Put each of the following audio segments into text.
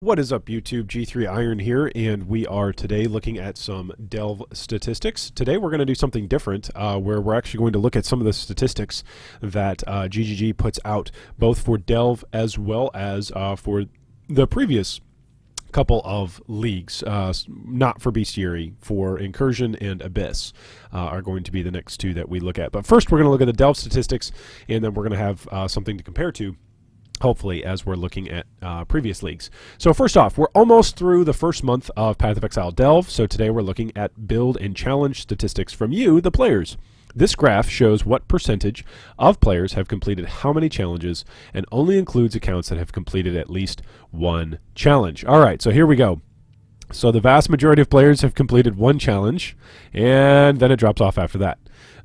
What is up, YouTube? G3 Iron here, and we are today looking at some Delve statistics. Today we're going to do something different, where we're actually going to look at some of the statistics that GGG puts out, both for Delve as well as for the previous couple of leagues, not for Bestiary, for Incursion and Abyss are going to be the next two that we look at. But first we're going to look at the Delve statistics, and then we're going to have something to compare to, hopefully, as we're looking at previous leagues. So first off, we're almost through the first month of Path of Exile Delve, so today we're looking at build and challenge statistics from you, the players. This graph shows what percentage of players have completed how many challenges, and only includes accounts that have completed at least one challenge. All right, so here we go. So the vast majority of players have completed one challenge, and then it drops off after that.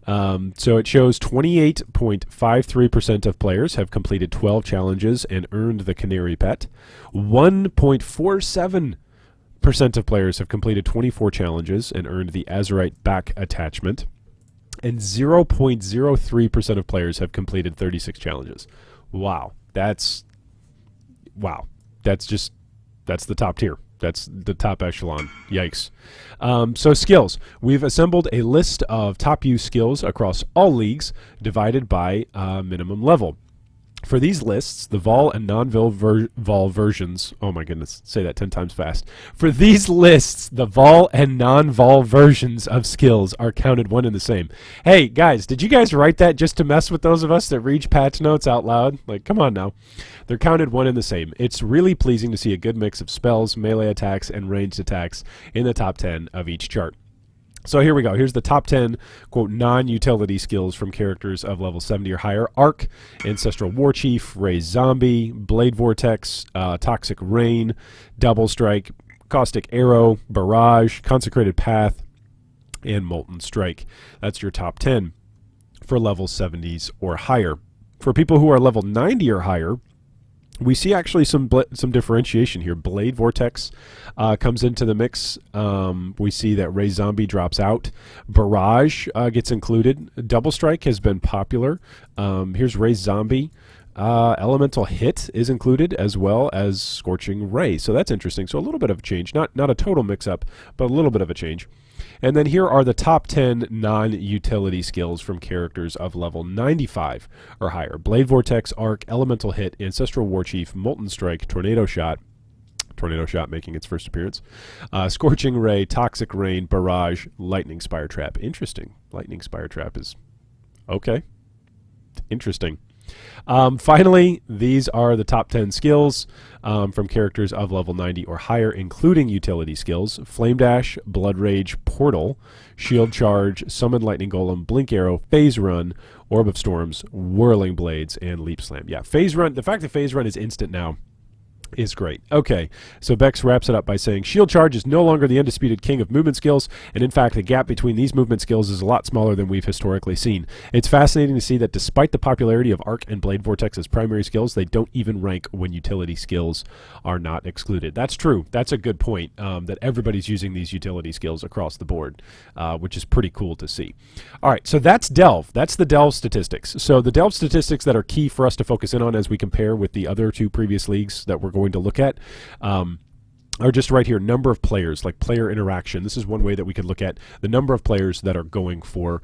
So it shows 28.53% of players have completed 12 challenges and earned the Canary Pet. 1.47% of players have completed 24 challenges and earned the Azurite Back Attachment. And 0.03% of players have completed 36 challenges. Wow. That's the top tier. That's the top echelon. Yikes. So skills. We've assembled a list of top use skills across all leagues, divided by minimum level. For these lists, the Vol and non-Vol versions, oh my goodness, say that 10 times fast. For these lists, the Vol and non-Vol versions of skills are counted one and the same. Hey, guys, did you guys write that just to mess with those of us that read patch notes out loud? Like, come on now. They're counted one and the same. It's really pleasing to see a good mix of spells, melee attacks, and ranged attacks in the top 10 of each chart. So here we go. Here's the top 10, quote, non-utility skills from characters of level 70 or higher. Arc, Ancestral Warchief, Raise Zombie, Blade Vortex, Toxic Rain, Double Strike, Caustic Arrow, Barrage, Consecrated Path, and Molten Strike. That's your top 10 for level 70s or higher. For people who are level 90 or higher, we see actually some differentiation here. Blade Vortex comes into the mix. We see that Raise Zombie drops out. Barrage gets included. Double Strike has been popular. Here's Raise Zombie. Elemental Hit is included, as well as Scorching Ray. So that's interesting. So a little bit of a change. Not a total mix-up, but a little bit of a change. And then here are the top 10 non-utility skills from characters of level 95 or higher. Blade Vortex, Arc, Elemental Hit, Ancestral Warchief, Molten Strike, Tornado Shot making its first appearance, Scorching Ray, Toxic Rain, Barrage, Lightning Spire Trap. Interesting. Lightning Spire Trap is okay. Interesting. Finally, these are the top 10 skills from characters of level 90 or higher, including utility skills: Flame Dash, Blood Rage, Portal, Shield Charge, Summon Lightning Golem, Blink Arrow, Phase Run, Orb of Storms, Whirling Blades, and Leap Slam. Yeah, Phase Run, the fact that Phase Run is instant now is great. Okay, so Bex wraps it up by saying, Shield Charge is no longer the undisputed king of movement skills, and in fact the gap between these movement skills is a lot smaller than we've historically seen. It's fascinating to see that despite the popularity of Arc and Blade Vortex as primary skills, they don't even rank when utility skills are not excluded. That's true. That's a good point, that everybody's using these utility skills across the board, which is pretty cool to see. All right, so that's Delve. That's the Delve statistics. So the Delve statistics that are key for us to focus in on as we compare with the other two previous leagues that we're going to look at are just right here. Number of players, like player interaction. This is one way that we could look at the number of players that are going for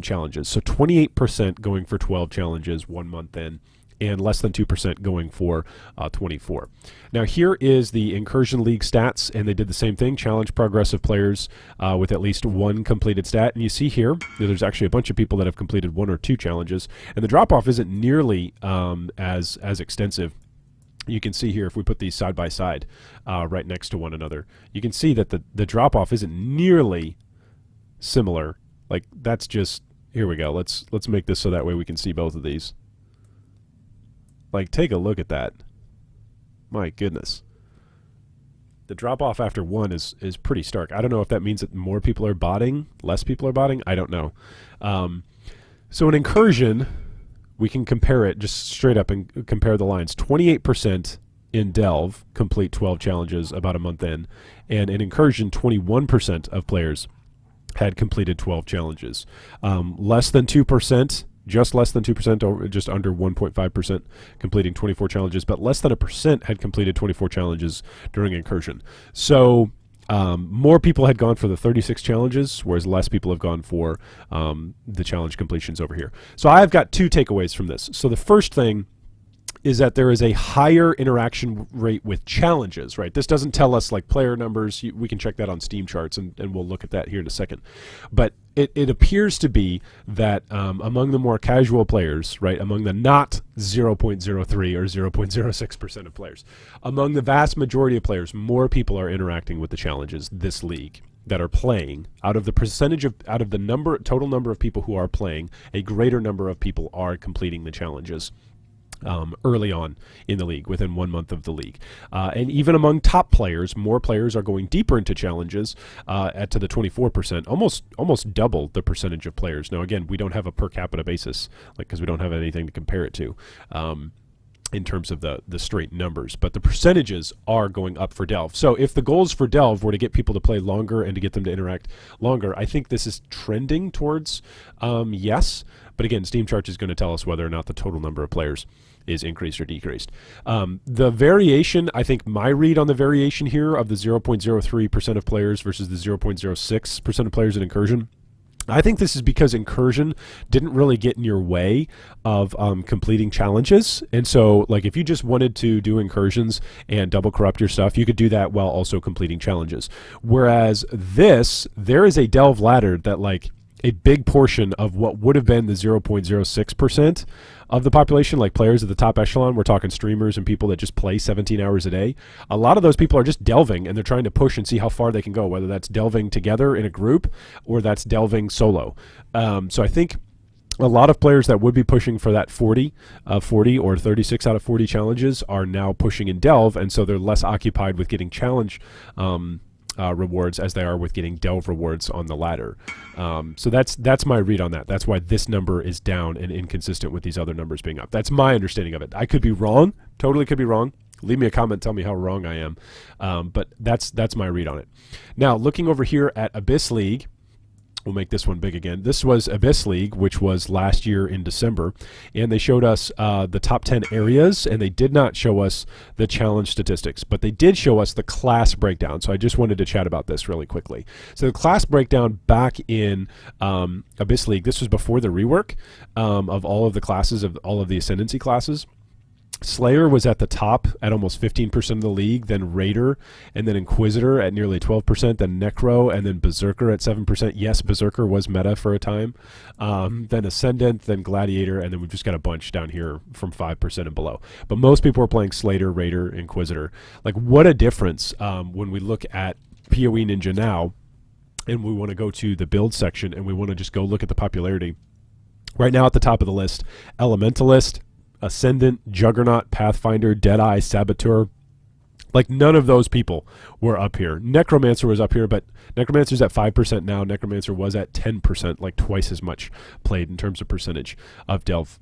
challenges. So 28% going for 12 challenges 1 month in, and less than 2% going for 24. Now here is the Incursion League stats, and they did the same thing. Challenge progress of players with at least one completed stat. And you see here that there's actually a bunch of people that have completed 1 or 2 challenges, and the drop-off isn't nearly as extensive. You can see here, if we put these side by side right next to one another, you can see that the drop-off isn't nearly similar. Like, that's just, here we go. Let's make this so that way we can see both of these. Like, take a look at that. My goodness. The drop-off after one is pretty stark. I don't know if that means that more people are botting, less people are botting. I don't know. So an Incursion, we can compare it just straight up and compare the lines. 28% in Delve complete 12 challenges about a month in, and in Incursion, 21% of players had completed 12 challenges. Less than 2% just less than 2%, or just under 1.5% completing 24 challenges, but less than 1% had completed 24 challenges during Incursion. So more people had gone for the 36 challenges, whereas less people have gone for the challenge completions over here. So I've got two takeaways from this. So the first thing is that there is a higher interaction rate with challenges, right? This doesn't tell us like player numbers. We can check that on Steam charts, and we'll look at that here in a second. But it appears to be that among the more casual players, right, among the not 0.03 or 0.06% of players, among the vast majority of players, more people are interacting with the challenges this league that are playing. Out of the percentage of, out of the total number of people who are playing, a greater number of people are completing the challenges early on in the league, within 1 month of the league. And even among top players, more players are going deeper into challenges to the 24%, almost double the percentage of players. Now, again, we don't have a per capita basis, like, because we don't have anything to compare it to in terms of the straight numbers, but the percentages are going up for Delve. So if the goals for Delve were to get people to play longer and to get them to interact longer, I think this is trending towards yes. But again, Steam Charts is going to tell us whether or not the total number of players is increased or decreased. The variation, I think my read on the variation here of the 0.03% of players versus the 0.06% of players in Incursion, I think this is because Incursion didn't really get in your way of completing challenges. And so, like, if you just wanted to do incursions and double corrupt your stuff, you could do that while also completing challenges. Whereas there is a Delve ladder that, like, a big portion of what would have been the 0.06% of the population, like players at the top echelon, we're talking streamers and people that just play 17 hours a day. A lot of those people are just delving, and they're trying to push and see how far they can go, whether that's delving together in a group or that's delving solo. So I think a lot of players that would be pushing for that 40 or 36 out of 40 challenges are now pushing in Delve, and so they're less occupied with getting challenge rewards as they are with getting Delve rewards on the ladder. So that's my read on that. That's why this number is down and inconsistent with these other numbers being up. That's my understanding of it. I could be wrong. Totally could be wrong. Leave me a comment. Tell me how wrong I am. But that's my read on it. Now, looking over here at Abyss League, we'll make this one big again. This was Abyss League, which was last year in December, and they showed us the top 10 areas, and they did not show us the challenge statistics, but they did show us the class breakdown. So I just wanted to chat about this really quickly. So the class breakdown back in Abyss League, this was before the rework of all of the classes, of all of the Ascendancy classes. Slayer was at the top at almost 15% of the league, then Raider, and then Inquisitor at nearly 12%, then Necro, and then Berserker at 7%. Yes, Berserker was meta for a time. Then Ascendant, then Gladiator, and then we've just got a bunch down here from 5% and below. But most people are playing Slayer, Raider, Inquisitor. Like, what a difference when we look at PoE Ninja now, and we want to go to the build section, and we want to just go look at the popularity. Right now at the top of the list, Elementalist, Ascendant, Juggernaut, Pathfinder, Deadeye, Saboteur. Like, none of those people were up here. Necromancer was up here, but Necromancer's at 5% now. Necromancer was at 10%, like twice as much played in terms of percentage of Delve,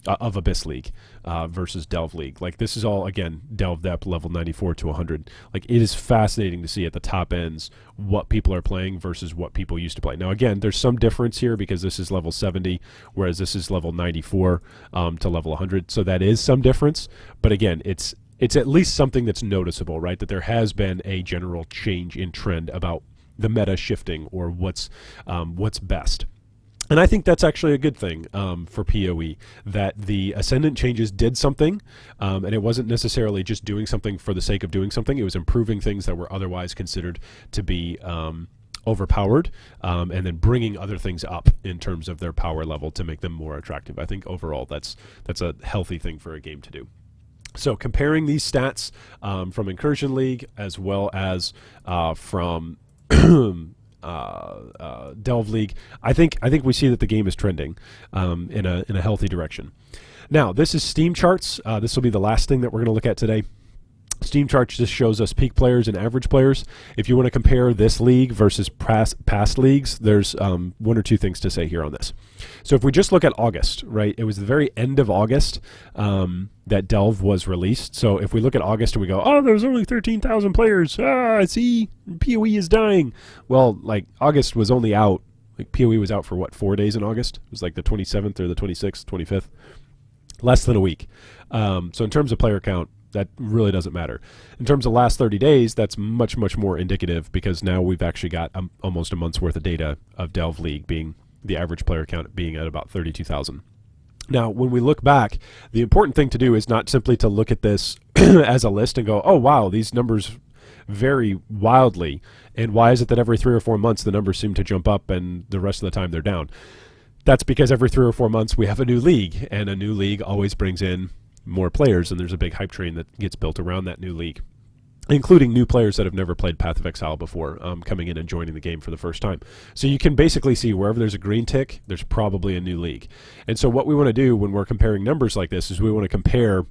of Abyss League versus Delve League. Like, this is all, again, Delve depth level 94 to 100. Like, it is fascinating to see at the top ends what people are playing versus what people used to play. Now, again, there's some difference here because this is level 70, whereas this is level 94 to level 100. So that is some difference. But again, it's at least something that's noticeable, right? That there has been a general change in trend about the meta shifting or what's best. And I think that's actually a good thing for PoE, that the Ascendant changes did something, and it wasn't necessarily just doing something for the sake of doing something. It was improving things that were otherwise considered to be overpowered, and then bringing other things up in terms of their power level to make them more attractive. I think overall that's a healthy thing for a game to do. So comparing these stats from Incursion League as well as from Delve League, I think we see that the game is trending in a healthy direction. Now, this is Steam Charts. This will be the last thing that we're going to look at today. Steam Charts just shows us peak players and average players. If you want to compare this league versus past leagues, there's one or two things to say here on this. So if we just look at August, right, it was the very end of August that Delve was released. So if we look at August and we go, oh, there's only 13,000 players. I see, PoE is dying. Well, like, August was only out Like POE was out for what, 4 days in August? It was like the 27th or the 26th, 25th. Less than a week. So in terms of player count, that really doesn't matter. In terms of last 30 days, that's much, much more indicative because now we've actually got almost a month's worth of data of Delve League being the average player count being at about 32,000. Now, when we look back, the important thing to do is not simply to look at this as a list and go, oh, wow, these numbers vary wildly. And why is it that every 3 or 4 months the numbers seem to jump up and the rest of the time they're down? That's because every 3 or 4 months we have a new league, and a new league always brings in more players, and there's a big hype train that gets built around that new league, including new players that have never played Path of Exile before coming in and joining the game for the first time. So you can basically see wherever there's a green tick, there's probably a new league. And so what we want to do when we're comparing numbers like this is we want to compare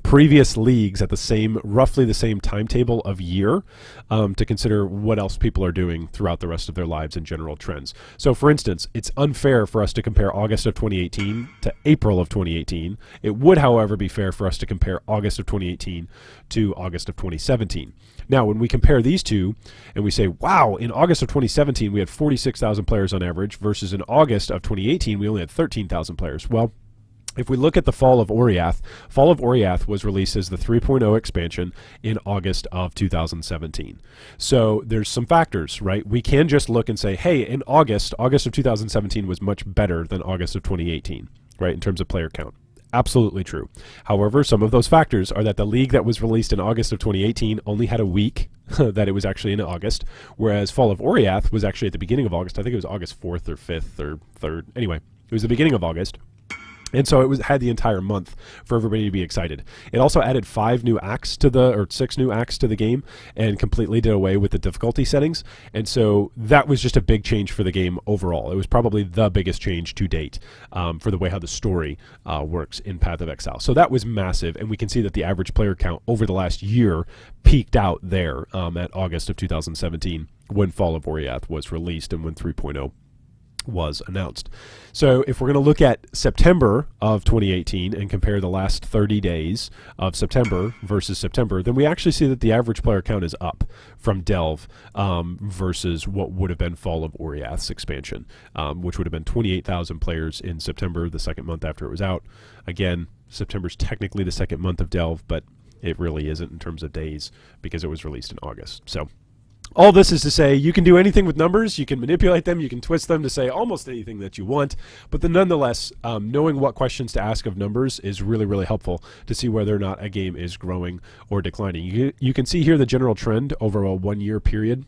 previous leagues at roughly the same timetable of year to consider what else people are doing throughout the rest of their lives and general trends. So for instance, it's unfair for us to compare August of 2018 to April of 2018. It would, however, be fair for us to compare August of 2018 to August of 2017. Now, when we compare these two and we say, wow, in August of 2017 we had 46,000 players on average versus in August of 2018 we only had 13,000 players. Well, if we look at the Fall of Oriath was released as the 3.0 expansion in August of 2017. So there's some factors, right? We can just look and say, hey, in August of 2017 was much better than August of 2018, right, in terms of player count. Absolutely true. However, some of those factors are that the league that was released in August of 2018 only had a week that it was actually in August, whereas Fall of Oriath was actually at the beginning of August. I think it was August 4th or 5th or 3rd. Anyway, it was the beginning of August. And so it had the entire month for everybody to be excited. It also added 6 new acts to the game and completely did away with the difficulty settings. And so that was just a big change for the game overall. It was probably the biggest change to date for the way how the story works in Path of Exile. So that was massive, and we can see that the average player count over the last year peaked out there at August of 2017 when Fall of Oriath was released and when 3.0 was announced. So if we're going to look at September of 2018 and compare the last 30 days of September versus September, then we actually see that the average player count is up from Delve versus what would have been Fall of Oriath's expansion, which would have been 28,000 players in September, the second month after it was out. Again, September's technically the second month of Delve, but it really isn't in terms of days because it was released in August. So all this is to say you can do anything with numbers, you can manipulate them, you can twist them to say almost anything that you want, but then nonetheless, knowing what questions to ask of numbers is really, really helpful to see whether or not a game is growing or declining. You can see here the general trend over a 1-year period.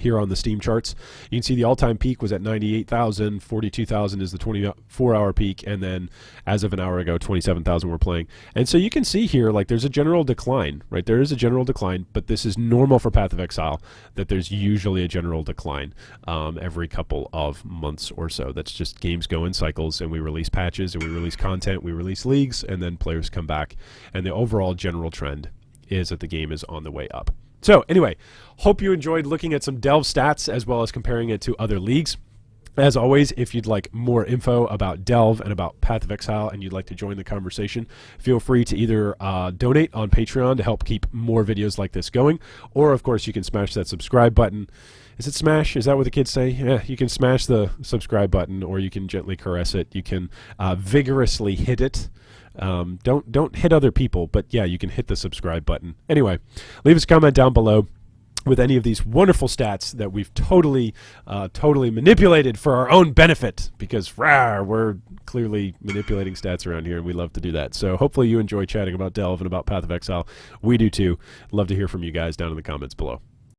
Here on the Steam charts, you can see the all-time peak was at 98,000, 42,000 is the 24-hour peak, and then as of an hour ago, 27,000 were playing. And so you can see here, like, there's a general decline, right? There is a general decline, but this is normal for Path of Exile, that there's usually a general decline every couple of months or so. That's just games go in cycles, and we release patches, and we release content, we release leagues, and then players come back. And the overall general trend is that the game is on the way up. So anyway, hope you enjoyed looking at some Delve stats as well as comparing it to other leagues. As always, if you'd like more info about Delve and about Path of Exile and you'd like to join the conversation, feel free to either donate on Patreon to help keep more videos like this going, or of course you can smash that subscribe button. Is it smash? Is that what the kids say? Yeah, you can smash the subscribe button, or you can gently caress it. You can vigorously hit it. Don't hit other people, but yeah, you can hit the subscribe button. Anyway, leave us a comment down below with any of these wonderful stats that we've totally manipulated for our own benefit, because we're clearly manipulating stats around here and we love to do that. So hopefully you enjoy chatting about Delve and about Path of Exile. We do too. Love to hear from you guys down in the comments below.